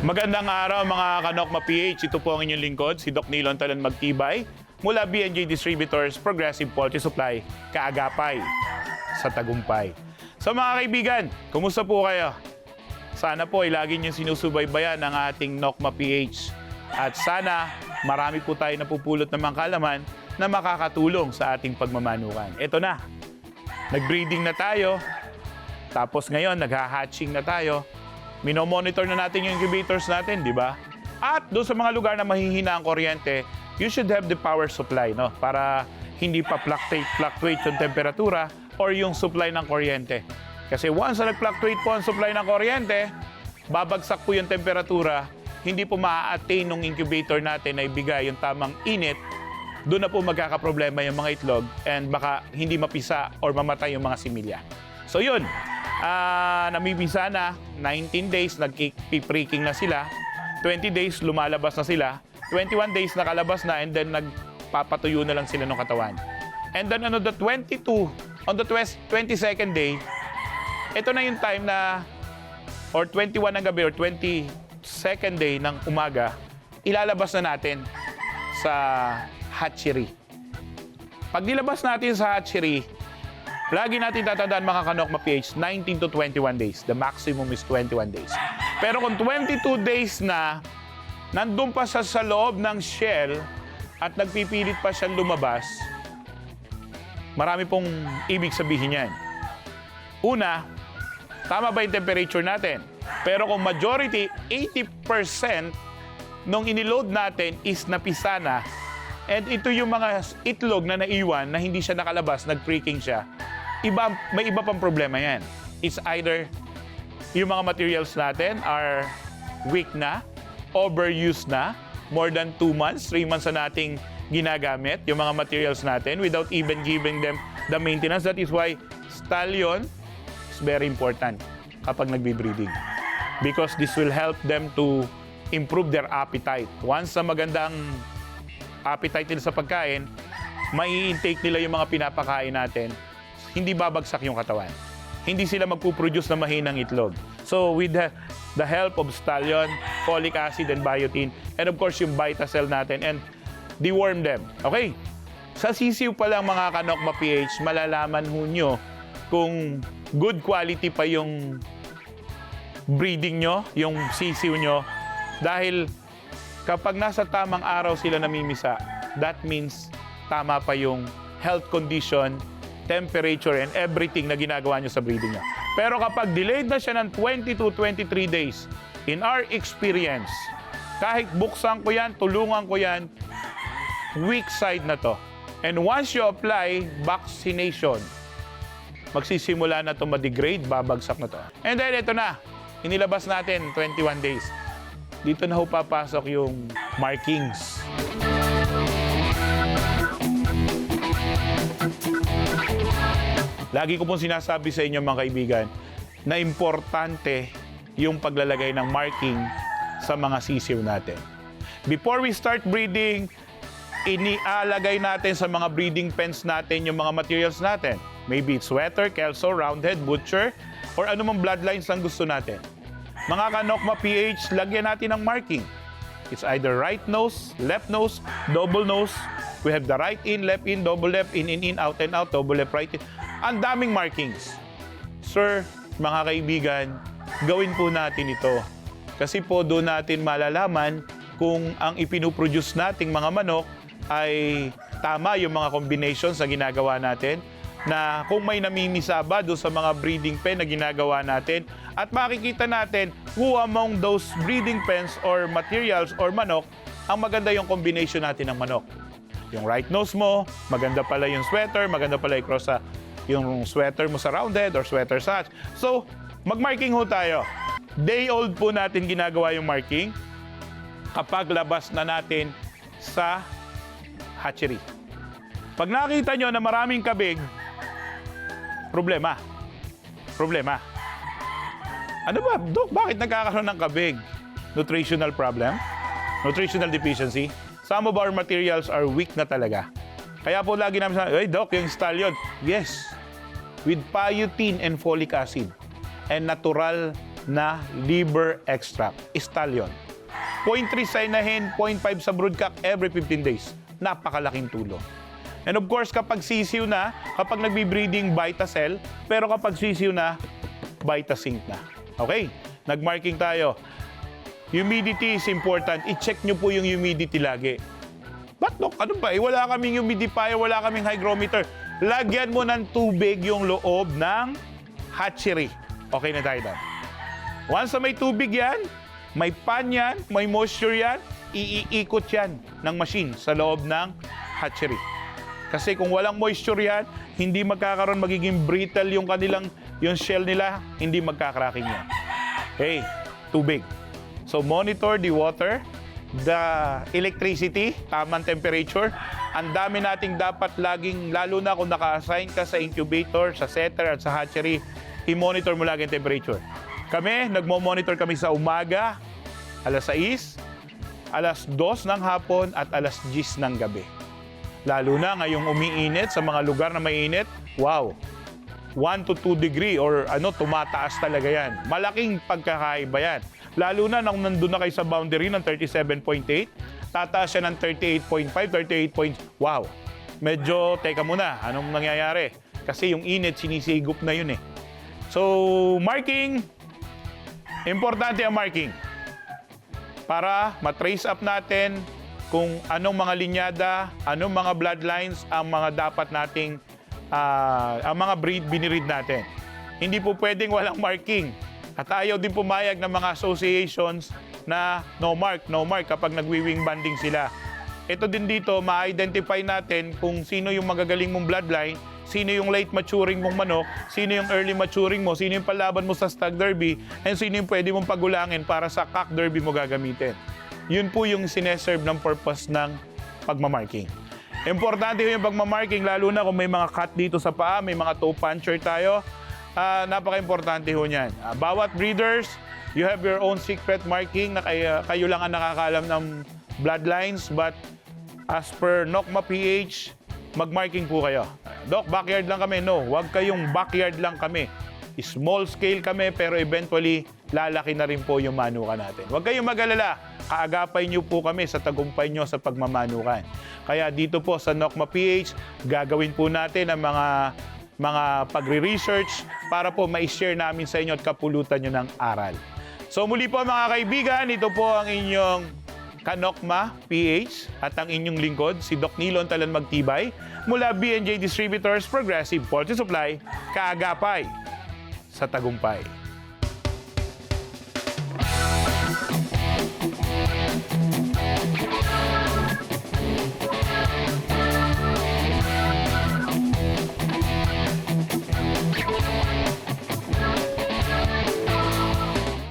Magandang araw mga Kanokma PH. Ito po ang inyong lingkod, si Doc Nilon Talan Magtibay mula BNJ Distributors Progressive Poultry Supply, Kaagapay sa Tagumpay. So mga kaibigan, kumusta po kayo? Sana po ay lagi niyong sinusubaybayan ang ating Nokma PH. At sana marami po tayo napupulot ng mga kalaman na makakatulong sa ating pagmamanukan. Ito na, nag-breeding na tayo, tapos ngayon nagha-hatching na tayo. Minomonitor na natin yung incubators natin, di ba? At doon sa mga lugar na mahihina ang kuryente, you should have the power supply, no? Para hindi pa fluctuate yung temperatura or yung supply ng kuryente. Kasi once na nag-fluctuate po ang supply ng kuryente, babagsak po yung temperatura, hindi po maa-attain ng incubator natin na ibigay yung tamang init, doon na po magkakaproblema yung mga itlog and baka hindi mapisa or mamatay yung mga similya. So yun, namimisa na, 19 days, nag-pre-king na sila, 20 days, lumalabas na sila, 21 days, nakalabas na, and then nagpapatuyo na lang sila ng katawan. And then on the 22nd day, ito na yung time na, or 21 ng gabi, or 22nd day ng umaga, ilalabas na natin sa hatchery. Pag nilabas natin sa hatchery, lagi natin tatandaan mga Kanokma PH, 19 to 21 days. The maximum is 21 days. Pero kung 22 days na, nandun pa siya sa loob ng shell at nagpipilit pa siyang lumabas, marami pong ibig sabihin yan. Una, tama ba yung temperature natin? Pero kung majority, 80% nung iniload natin is napisa na, and ito yung mga itlog na naiwan na hindi siya nakalabas, nag-pre-king siya, may iba pang problema yan. It's either yung mga materials natin are weak na, overused na, more than 2 months, 3 months na nating ginagamit yung mga materials natin without even giving them the maintenance. That is why stallion is very important kapag nagbe-breeding. Because this will help them to improve their appetite. Once na magandang appetite nila sa pagkain, mai-intake nila yung mga pinapakain natin, hindi babagsak yung katawan. Hindi sila magpuproduce na mahinang itlog. So with the help of stallion, folic acid and biotin, and of course yung Vitacell natin, and deworm them. Okay? Sa sisiw pa lang mga Kanokma PH, malalaman ho nyo kung good quality pa yung breeding nyo, yung sisiw nyo. Dahil kapag nasa tamang araw sila namimisa, that means tama pa yung health condition, temperature, and everything na ginagawa nyo sa breeding nyo. Pero kapag delayed na siya ng 20 to 23 days, in our experience, kahit buksan ko yan, tulungan ko yan, weak side na to. And once you apply vaccination, magsisimula na to ma-degrade, babagsak na to. And then ito na, inilabas natin 21 days. Dito na ho papasok yung markings. Lagi ko pong sinasabi sa inyo mga kaibigan na importante yung paglalagay ng marking sa mga sisiw natin. Before we start breeding, inialagay natin sa mga breeding pens natin yung mga materials natin. Maybe it's sweater, kelso, roundhead, butcher, or anumang bloodlines ang gusto natin. Mga Kanokma PH, lagyan natin ng marking. It's either right nose, left nose, double nose. We have the right in, left in, double left, in, out and out, double left, right in. Ang daming markings. Sir, mga kaibigan, gawin po natin ito. Kasi po doon natin malalaman kung ang ipinuproduce nating mga manok ay tama yung mga combinations na ginagawa natin, na kung may namimisa ba doon sa mga breeding pen na ginagawa natin, at makikita natin who among those breeding pens or materials or manok ang maganda yung combination natin ng manok. Yung right nose mo, maganda pala yung sweater, maganda pala yung cross sa yung sweater mo sa roundhead or sweater sa hatch. So, mag-marking ho tayo. Day old po natin ginagawa yung marking kapag labas na natin sa hatchery. Pag nakita nyo na maraming kabig, problema. Ano ba, Dok, bakit nagkakaroon ng kabig? Nutritional problem? Nutritional deficiency? Some of our materials are weak na talaga. Kaya po lagi namin sabi, hey Doc, yung stallion. Yes, with biotin and folic acid and natural na liver extract, stallion. 0.3 sa inahin, 0.5 sa broodcock every 15 days. Napakalaking tulong. And of course, kapag sisiw na, kapag nagbi-breeding, Vitacell, pero kapag sisiw na, Vitasync na. Okay, nag-marking tayo. Humidity is important. I-check nyo po yung humidity lagi. Ba't, Dok? Ano ba? Wala kaming humidifier, wala kaming hygrometer. Lagyan mo ng tubig yung loob ng hatchery. Okay na tayo doon. Once na may tubig yan, may pan yan, may moisture yan, iikot yan ng machine sa loob ng hatchery. Kasi kung walang moisture yan, hindi magkakaroon, magiging brittle yung shell nila, hindi magkakracking yan. Okay, tubig. So monitor the water, the electricity, tamang temperature. Ang dami nating dapat laging, lalo na kung naka-assign ka sa incubator, sa setter at sa hatchery, i-monitor mo lagi ang temperature. Kami, nagmo-monitor kami sa umaga, alas 6, alas 2 ng hapon at alas 10 ng gabi. Lalo na ngayong umiinit sa mga lugar na mainit, wow, 1 to 2 degree or tumataas talaga yan. Malaking pagkakaiba yan. Lalo na nung nandun na kayo sa boundary ng 37.8, tataas siya ng 38.5, 38. Wow, medyo, teka muna, anong nangyayari? Kasi yung init, sinisigop na yun eh. So, marking, importante ang marking. Para matrace up natin kung anong mga linyada, anong mga bloodlines ang mga dapat nating, ang mga biniread natin. Hindi po pwedeng walang marking. At ayaw din pumayag ng mga associations na no mark kapag nagwi-wing banding sila. Ito din dito, ma-identify natin kung sino yung magagaling mong bloodline, sino yung late maturing mong manok, sino yung early maturing mo, sino yung palaban mo sa stag derby, and sino yung pwede mong pagulangin para sa cock derby mo gagamitin. Yun po yung sineserve ng purpose ng pagmamarking. Importante yung pagmamarking, lalo na kung may mga cut dito sa paa, may mga toe puncher tayo. Napaka-importante ho niyan. Bawat breeders, you have your own secret marking na kayo lang ang nakakalam ng bloodlines, but as per NOCMA PH, mag-marking po kayo. Doc, backyard lang kami. No, huwag kayong backyard lang kami. Small scale kami, pero eventually, lalaki na rin po yung manukan natin. Huwag kayong mag-alala. Kaagapay niyo po kami sa tagumpay niyo sa pagmamanukan. Kaya dito po sa NOCMA PH, gagawin po natin ang mga pagre-research para po ma-share namin sa inyo at kapulutan nyo ng aral. So muli po mga kaibigan, ito po ang inyong ka-NOCMA PH at ang inyong lingkod, si Doc Nilon Talan Magtibay, mula B&J Distributors Progressive Poultry Supply, kaagapay sa tagumpay.